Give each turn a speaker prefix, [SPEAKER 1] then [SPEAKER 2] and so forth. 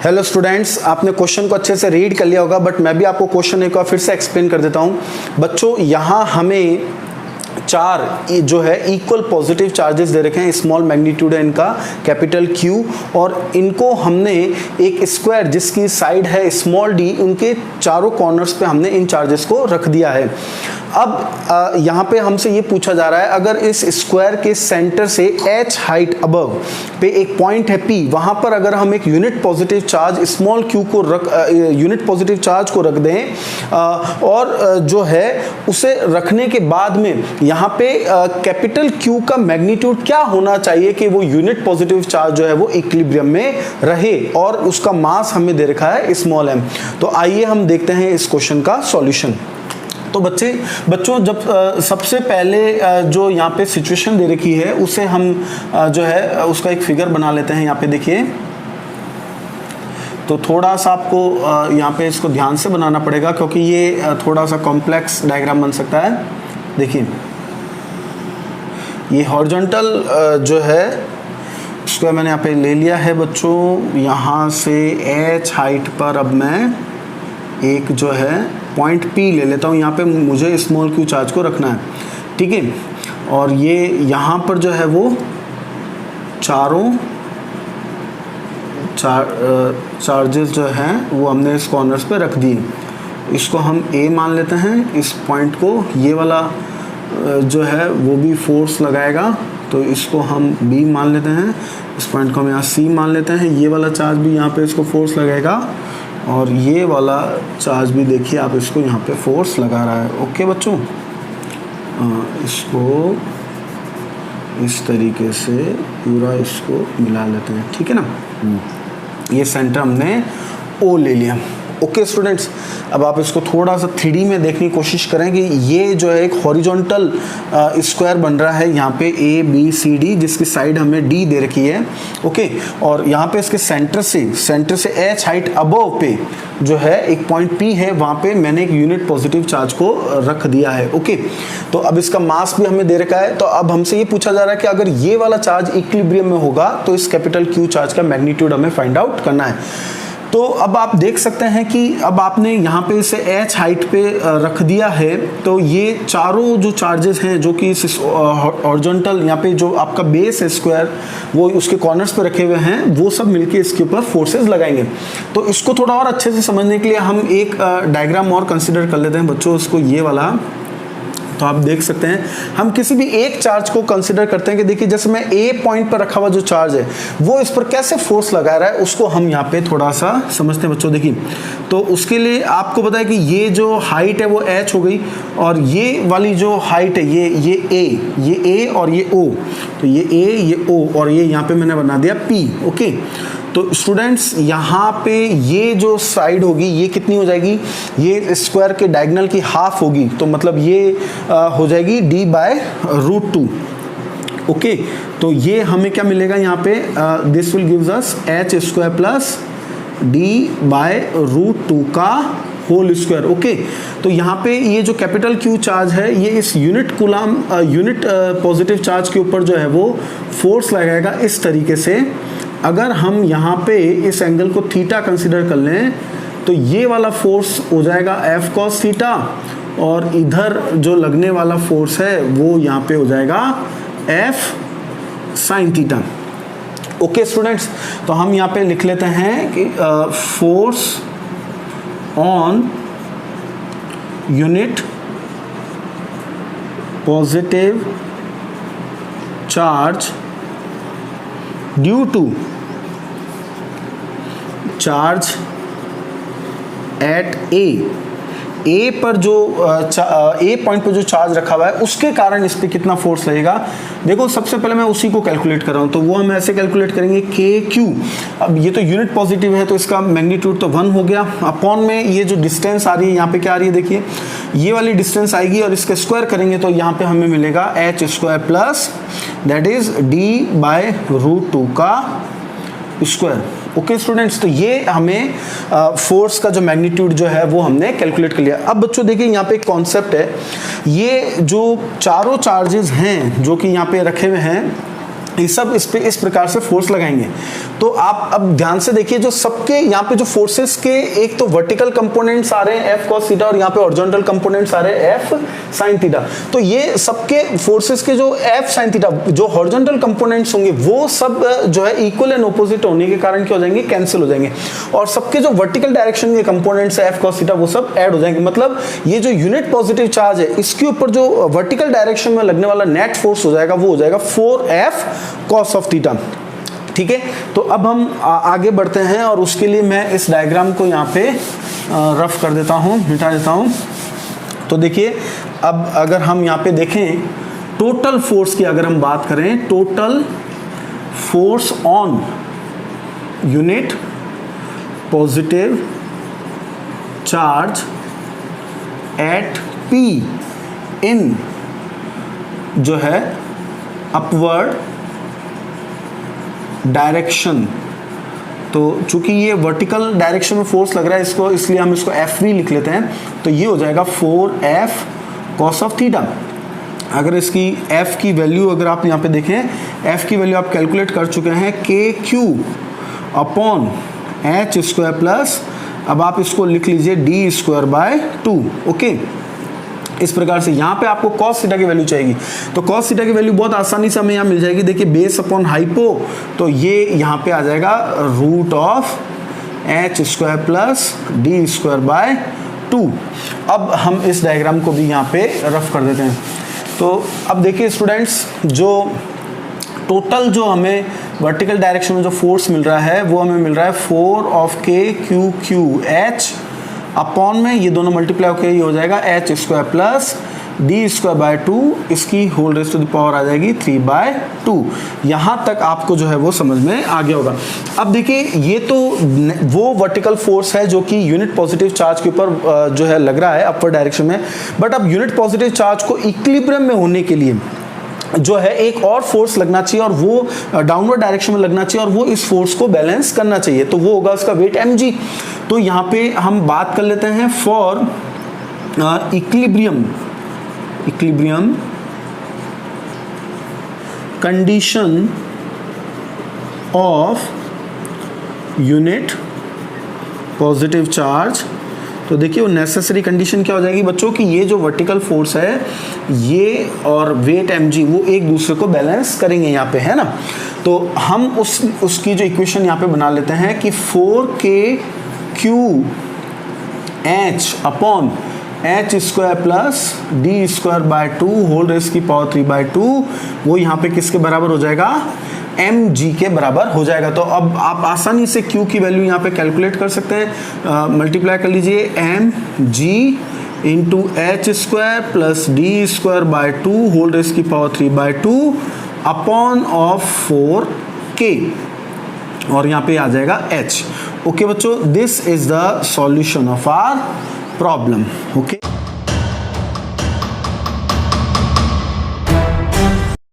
[SPEAKER 1] Hello students, आपने question को अच्छे से रीड कर लिया होगा, बट मैं भी आपको क्वेश्चन एक बार फिर से एक्सप्लेन कर देता हूँ। बच्चों, यहाँ हमें चार जो है इक्वल पॉजिटिव चार्जेस दे रखे हैं, स्मॉल मैग्नीट्यूड है इनका कैपिटल Q, और इनको हमने एक स्क्वायर जिसकी साइड है स्मॉल d, उनके चारों कॉर्नर्स पे हमने इन चार्जेस को रख दिया है। अब यहाँ पे हमसे ये पूछा जा रहा है, अगर इस स्क्वायर के सेंटर से h हाइट अबव पे एक पॉइंट है P, वहाँ पर अगर हम एक unit positive charge small q को यूनिट पॉजिटिव चार्ज को रख दें और जो है उसे रखने के बाद में यहाँ पे कैपिटल Q का मैग्नीट्यूड क्या होना चाहिए कि वो यूनिट पॉजिटिव चार्ज जो है वो इक्विलिब्रियम में रहे, और उसका मास हमें दे रखा है स्मॉल m। तो आइए हम देखते हैं इस क्वेश्चन का सॉल्यूशन। तो बच्चों जब सबसे पहले जो यहाँ पे सिचुएशन दे रखी है उसे हम जो है उसका एक फिगर बना लेते हैं। यहाँ पे देखिए, तो थोड़ा सा आपको यहाँ पे इसको ध्यान से बनाना पड़ेगा क्योंकि ये थोड़ा सा कॉम्प्लेक्स डायग्राम बन सकता है। देखिए, ये हॉरिजॉन्टल जो है इसको मैंने यहाँ पे ले लिया है बच्चों। यहाँ से h हाइट पर अब मैं एक जो है पॉइंट P ले लेता हूँ। यहाँ पे मुझे स्मॉल q चार्ज को रखना है, ठीक है। और ये यहाँ पर जो है वो चारों चार्जेस जो हैं वो हमने इस कॉर्नर्स पे रख दिए। इसको हम A मान लेते हैं, इस पॉइंट को। ये वाला जो है वो भी फोर्स लगाएगा, तो इसको हम B मान लेते हैं। इस पॉइंट को हम यहाँ C मान लेते हैं। ये वाला चार्ज भी यहाँ पे इसको फोर्स लगेगा, और ये वाला चार्ज भी देखिए आप इसको यहाँ पे फोर्स लगा रहा है। ओके बच्चों, इसको इस तरीके से पूरा इसको मिला लेते हैं, ठीक है ना। ये सेंटर हमने O ले लिया। ओके स्टूडेंट्स, अब आप इसको थोड़ा सा 3D में देखने की कोशिश करें कि ये जो है एक हॉरिजॉन्टल स्क्वायर बन रहा है यहाँ पे ABCD, जिसकी साइड हमें D दे रखी है। ओके, और यहाँ पे इसके सेंटर से h हाइट अबव पे जो है एक पॉइंट P है, वहाँ पे मैंने एक यूनिट पॉजिटिव चार्ज को रख दिया है। ओके, तो अब इसका मास भी हमें दे रखा है। तो अब हमसे ये पूछा जा रहा है कि अगर ये वाला चार्ज इक्विलिब्रियम में होगा तो इस कैपिटल Q चार्ज का मैग्नीट्यूड हमें फाइंड आउट करना है। तो अब आप देख सकते हैं कि अब आपने यहाँ पे इसे h हाइट पे रख दिया है, तो ये चारों जो चार्जेस हैं जो कि इस हॉरिजॉन्टल यहाँ पे जो आपका बेस है स्क्वायर, वो उसके कॉर्नर्स पे रखे हुए हैं, वो सब मिलके इसके ऊपर फोर्सेस लगाएंगे। तो इसको थोड़ा और अच्छे से समझने के लिए हम एक डायग्राम और कंसिडर कर लेते हैं बच्चों, इसको ये वाला। तो आप देख सकते हैं हम किसी भी एक चार्ज को कंसिडर करते हैं कि देखिए जैसे मैं A पॉइंट पर रखा हुआ जो चार्ज है वो इस पर कैसे फोर्स लगा रहा है, उसको हम यहाँ पे थोड़ा सा समझते हैं बच्चों। देखिए, तो उसके लिए आपको पता है कि ये जो हाइट है वो h हो गई, और ये वाली जो हाइट है ये A और ये O, तो ये A ये O और ये यहाँ पे मैंने बना दिया P। ओके, तो स्टूडेंट्स यहाँ पे ये जो साइड होगी ये कितनी हो जाएगी, ये स्क्वायर के डायगोनल की हाफ होगी, तो मतलब ये हो जाएगी d/√2। ओके, तो ये हमें क्या मिलेगा यहाँ पे, this will gives us h² plus d/√2 का होल स्क्वायर। ओके, तो यहाँ पे ये जो कैपिटल Q चार्ज है ये इस यूनिट पॉजिटिव चार्ज के ऊपर जो है वो फोर्स लगाएगा इस तरीके से। अगर हम यहाँ पे इस एंगल को थीटा कंसिडर कर लें तो ये वाला फोर्स हो जाएगा F cos थीटा, और इधर जो लगने वाला फोर्स है वो यहाँ पे हो जाएगा F sin थीटा। ओके स्टूडेंट्स, तो हम यहाँ पे लिख लेते हैं कि force on unit positive charge due to charge at A पर जो ए पॉइंट पर जो चार्ज रखा हुआ है उसके कारण इस पे कितना फोर्स लगेगा। देखो, सबसे पहले मैं उसी को कैलकुलेट कर रहा हूँ, तो वो हम ऐसे कैलकुलेट करेंगे KQ। अब ये तो यूनिट पॉजिटिव है तो इसका मैग्नीट्यूड तो 1 हो गया, अपॉन में ये जो डिस्टेंस आ रही है यहाँ पे क्या आ रही है, देखिए ये वाली डिस्टेंस आएगी, और इसके स्क्वायर करेंगे तो यहाँ पे हमें मिलेगा h² plus that is d/√2 का स्क्वायर। ओके स्टूडेंट्स, तो ये हमें फोर्स का जो मैग्नीट्यूड जो है वो हमने कैलकुलेट कर लिया। अब बच्चों देखिए यहाँ पे एक कॉन्सेप्ट है, ये जो चारों चार्जेस हैं जो कि यहाँ पे रखे हुए हैं, ये सब इस पे इस प्रकार से फोर्स लगाएंगे। तो आप अब ध्यान से देखिए, जो सबके यहाँ पे जो फोर्सेस के एक तो वर्टिकल कंपोनेंट्स आ रहे हैं एफ कॉस थीटा और यहाँ पे हॉरिजॉन्टल कंपोनेंट्स आ रहे हैं एफ साइन थीटा। तो ये सबके फोर्सेस के जो एफ साइन थीटा जो हॉरिजॉन्टल कंपोनेंट्स होंगे वो सब जो है इक्वल एंड ऑपोजिट होने के कारण क्या हो जाएंगे, कैंसिल हो जाएंगे, और सबके जो वर्टिकल डायरेक्शन के कंपोनेंट्स है एफ कॉस थीटा वो सब ऐड हो जाएंगे। मतलब ये जो यूनिट पॉजिटिव चार्ज है इसके ऊपर जो वर्टिकल डायरेक्शन में लगने वाला नेट फोर्स हो जाएगा वो हो जाएगा 4f cos ऑफ थीटा। ठीक है, तो अब हम आगे बढ़ते हैं और उसके लिए मैं इस डायग्राम को यहाँ पे रफ कर देता हूँ, मिटा देता हूँ। तो देखिए अब अगर हम यहाँ पे देखें टोटल फोर्स की अगर हम बात करें, total force on unit positive charge at P इन जो है अपवर्ड डायरेक्शन। तो चूंकि ये वर्टिकल डायरेक्शन में फोर्स लग रहा है इसको, इसलिए हम इसको F भी लिख लेते हैं। तो ये हो जाएगा 4f cos ऑफ थीटा। अगर इसकी F की वैल्यू अगर आप यहाँ पे देखें, F की वैल्यू आप कैलकुलेट कर चुके हैं KQ upon h square plus, अब आप इसको लिख लीजिए d स्क्वायर बाय 2। ओके, इस प्रकार से यहाँ पे आपको cos थीटा की वैल्यू चाहिए, तो cos थीटा की वैल्यू बहुत आसानी से हमें यहाँ मिल जाएगी। देखिए बेस अपॉन हाइपो, तो ये यहाँ पे आ जाएगा root of h square plus D square by 2। अब हम इस डायग्राम को भी यहाँ पे रफ कर देते हैं। तो अब देखिए स्टूडेंट्स, जो टोटल जो हमें वर्टिकल डायरेक्शन में जो फोर्स मिल रहा है वो हमें मिल रहा है 4 ऑफ KQQH अपॉन में ये दोनों मल्टीप्लाई होकर ये हो जाएगा h square plus D square by 2, इसकी whole raise to the power आ जाएगी 3/2। यहाँ तक आपको जो है वो समझ में आ गया होगा। अब देखिए ये तो वो वर्टिकल फोर्स है जो कि यूनिट पॉजिटिव चार्ज के ऊपर जो है लग रहा है अपवर्ड डायरेक्शन में, बट अब यूनिट पॉजिटिव चार्ज को इक्विलिब्रियम में होने के लिए जो है एक और फोर्स लगना चाहिए और वो डाउनवर्ड डायरेक्शन में लगना चाहिए और वो इस फोर्स को बैलेंस करना चाहिए, तो वो होगा उसका वेट mg। तो यहाँ पे हम बात कर लेते हैं for equilibrium condition of unit positive charge. तो देखिए वो नेसेसरी कंडीशन क्या हो जाएगी बच्चों कि ये जो वर्टिकल फोर्स है ये और वेट mg वो एक दूसरे को बैलेंस करेंगे यहाँ पे, है ना। तो हम उसकी जो इक्वेशन यहाँ पे बना लेते हैं कि 4KQH upon h square plus D square by 2 whole raise की पावर 3/2 वो यहाँ पे किसके बराबर हो जाएगा, mg के बराबर हो जाएगा। तो अब आप आसानी से q की वैल्यू यहाँ पे कैलकुलेट कर सकते हैं, मल्टीप्लाई कर लीजिए mg into h square plus D square by 2 whole raise की पावर 3/2 अपॉन ऑफ 4k और यहाँ पे आ जाएगा h। ओके बच्चों, this is the solution of our problem. Okay.